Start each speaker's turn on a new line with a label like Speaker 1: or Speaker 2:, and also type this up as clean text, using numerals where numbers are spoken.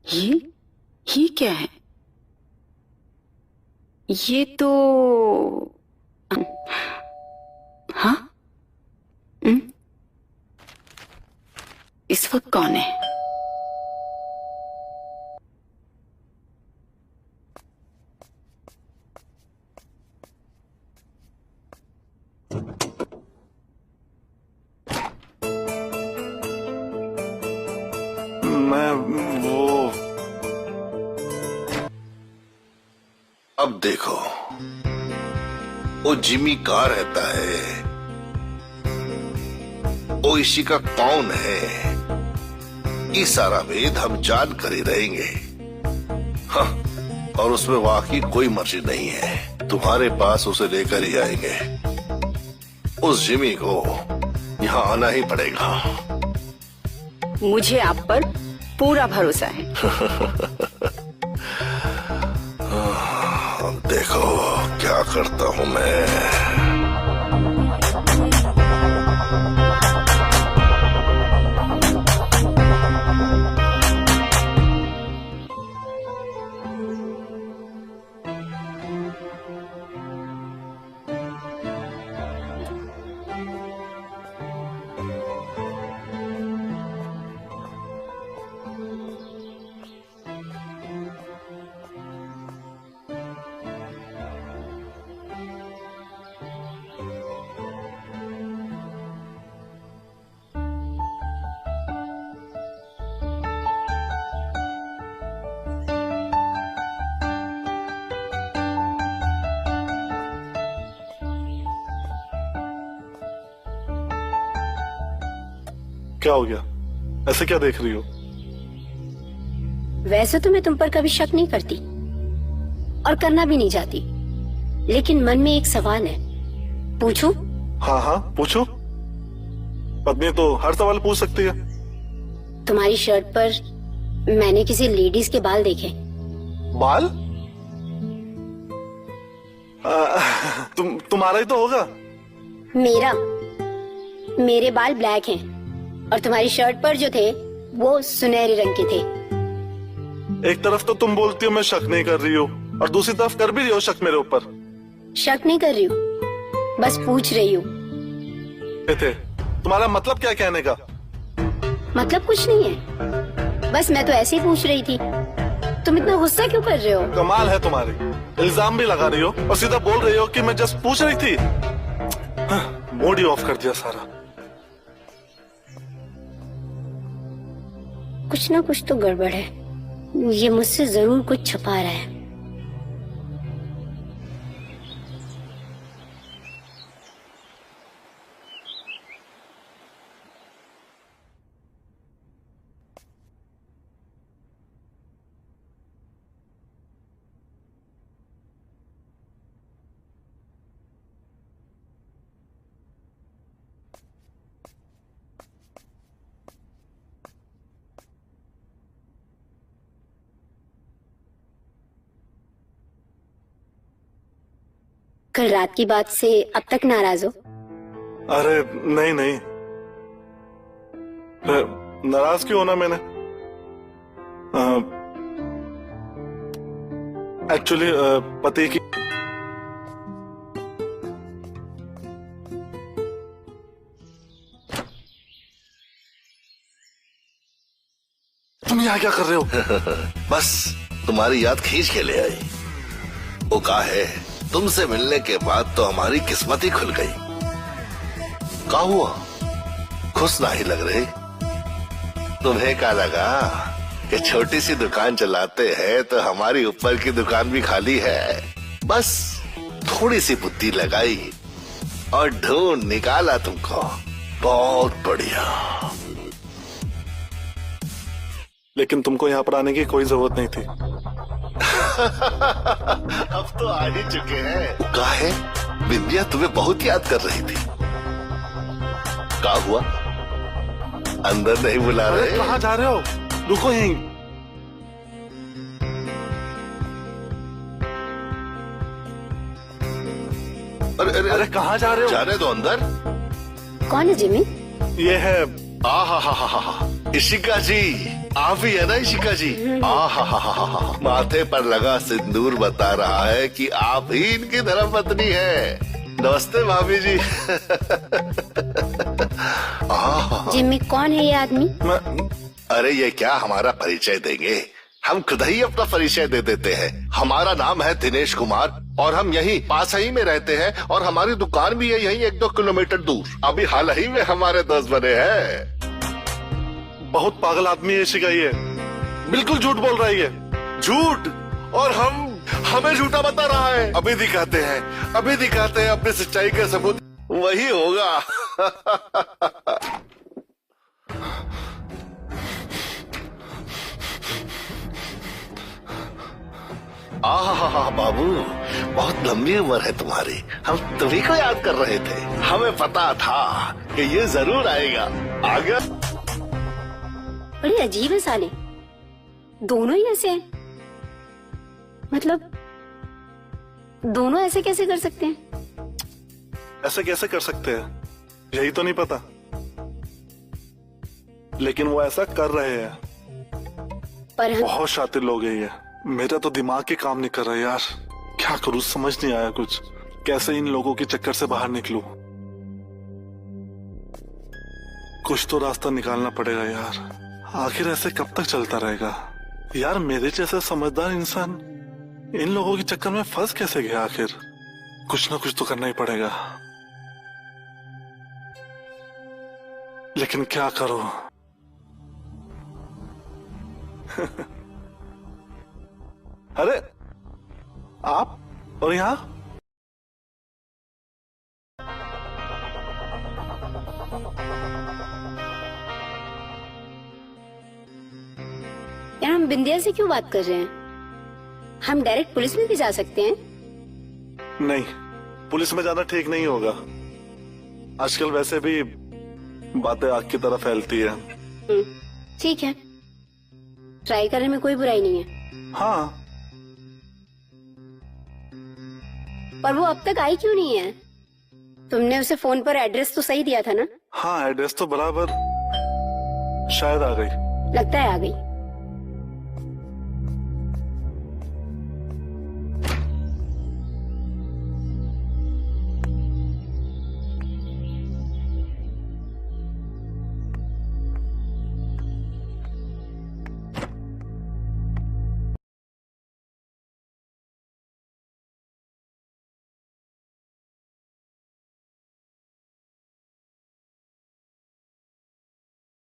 Speaker 1: ये क्या है? ये तो हाँ, इस वक्त कौन है?
Speaker 2: मैं वो
Speaker 3: अब देखो, वो जिमी कहाँ रहता है, वो इसी का कौन है, ये सारा भेद हम जान कर ही रहेंगे। हाँ, और उसमें वाकई कोई मर्जी नहीं है, तुम्हारे पास उसे लेकर ही आएंगे। उस जिमी को यहाँ आना ही पड़ेगा।
Speaker 1: मुझे आप पर पूरा भरोसा है।
Speaker 3: अब देखो क्या करता हूँ मैं।
Speaker 2: क्या हो गया? ऐसे क्या देख रही हो?
Speaker 4: वैसे तो मैं तुम पर कभी शक नहीं करती और करना भी नहीं चाहती, लेकिन मन में एक सवाल है, पूछूं?
Speaker 2: हाँ हाँ पूछो। पत्नी तो हर सवाल पूछ सकती है।
Speaker 4: तुम्हारी शर्ट पर मैंने किसी लेडीज के बाल देखे।
Speaker 2: बाल? तुम्हारा ही तो होगा।
Speaker 4: मेरे बाल ब्लैक हैं और तुम्हारी शर्ट पर जो थे वो सुनहरे रंग के थे।
Speaker 2: एक तरफ तो तुम बोलती हो मैं शक नहीं कर रही हूँ और दूसरी तरफ कर भी रही हो शक मेरे ऊपर।
Speaker 4: शक नहीं कर रही हूँ, बस पूछ रही हूँ।
Speaker 2: तुम्हारा मतलब क्या कहने का?
Speaker 4: मतलब कुछ नहीं है, बस मैं तो ऐसे ही पूछ रही थी। तुम इतना गुस्सा क्यों कर रहे हो?
Speaker 2: कमाल है तुम्हारी, इल्जाम भी लगा रही हो और सीधा बोल रही हो कि मैं जस्ट पूछ रही थी। मूड ही ऑफ कर दिया सारा।
Speaker 4: कुछ ना कुछ तो गड़बड़ है, ये मुझसे जरूर कुछ छुपा रहा है। कल रात की बात से अब तक नाराज हो?
Speaker 2: अरे नहीं नहीं, नाराज क्यों होना मैंने? एक्चुअली पति की तुम यहाँ क्या कर रहे हो?
Speaker 3: बस तुम्हारी याद खींच के ले आई। वो कहा है तुमसे मिलने के बाद तो हमारी किस्मत ही खुल गई। क्या हुआ, खुश नहीं लग रही? तुम्हें क्या लगा कि छोटी सी दुकान चलाते हैं तो हमारी ऊपर की दुकान भी खाली है? बस थोड़ी सी बुद्धि लगाई और ढूंढ निकाला तुमको। बहुत बढ़िया।
Speaker 2: लेकिन तुमको यहाँ पर आने की कोई जरूरत नहीं थी।
Speaker 3: अब तो आ ही चुके हैं। कहा है विद्या तुम्हें बहुत याद कर रही थी। क्या हुआ, अंदर नहीं बुला रहे?
Speaker 2: कहाँ जा रहे हो? रुको यहीं। अरे कहाँ जा रहे हो?
Speaker 3: जाने दो अंदर।
Speaker 4: कौन है जिमी?
Speaker 2: ये है
Speaker 3: आ हा हा हा हा। इशिका जी, आप ही है ना इशिका जी? आहा, माथे पर लगा सिंदूर बता रहा है कि आप ही इनकी धर्मपत्नी है। नमस्ते भाभी जी।
Speaker 4: जिम्मी, कौन है ये आदमी?
Speaker 3: अरे ये क्या हमारा परिचय देंगे? हम खुद ही अपना परिचय दे देते हैं। हमारा नाम है दिनेश कुमार और हम यहीं पास ही में रहते हैं और हमारी दुकान भी है यहीं 1-2 किलोमीटर दूर। अभी हाल ही में हमारे दोस्त बने हैं।
Speaker 2: बहुत पागल आदमी है इशिका ये, बिल्कुल झूठ बोल रहा है ये।
Speaker 3: झूठ? और हमें झूठा बता रहा है। अभी दिखाते हैं अपनी सच्चाई का सबूत। वही होगा। आहा बाबू, बहुत लंबी उम्र है तुम्हारी। हम तुम्ही को याद कर रहे थे। हमें पता था कि ये जरूर आएगा। आ गया।
Speaker 4: बड़ी अजीब है साले, दोनों ही ऐसे हैं। मतलब दोनों ऐसे कैसे कर सकते हैं?
Speaker 2: ऐसे कैसे कर सकते हैं यही तो नहीं पता, लेकिन वो ऐसा कर रहे हैं।
Speaker 4: पर हम
Speaker 2: बहुत शातिर लोग हैं ये। मेरा तो दिमाग ही काम नहीं कर रहा यार। क्या करूं समझ नहीं आया कुछ। कैसे इन लोगों के चक्कर से बाहर निकलूं? कुछ तो रास्ता निकालना पड़ेगा यार। आखिर ऐसे कब तक चलता रहेगा यार? मेरे जैसा समझदार इंसान इन लोगों के चक्कर में फंस कैसे गया? आखिर कुछ ना कुछ तो करना ही पड़ेगा, लेकिन क्या करूं? अरे आप और यहाँ?
Speaker 4: यार, हम बिंदिया से क्यों बात कर रहे हैं? हम डायरेक्ट पुलिस में भी जा सकते हैं।
Speaker 2: नहीं, पुलिस में जाना ठीक नहीं होगा। आजकल वैसे भी बातें आग की तरह फैलती है।
Speaker 4: ठीक है, ट्राई करने में कोई बुराई नहीं है।
Speaker 2: हाँ,
Speaker 4: पर वो अब तक आई क्यों नहीं है? तुमने उसे फोन पर एड्रेस तो सही दिया था ना?
Speaker 2: हाँ एड्रेस तो बराबर। शायद आ गई।
Speaker 4: लगता है आ गई।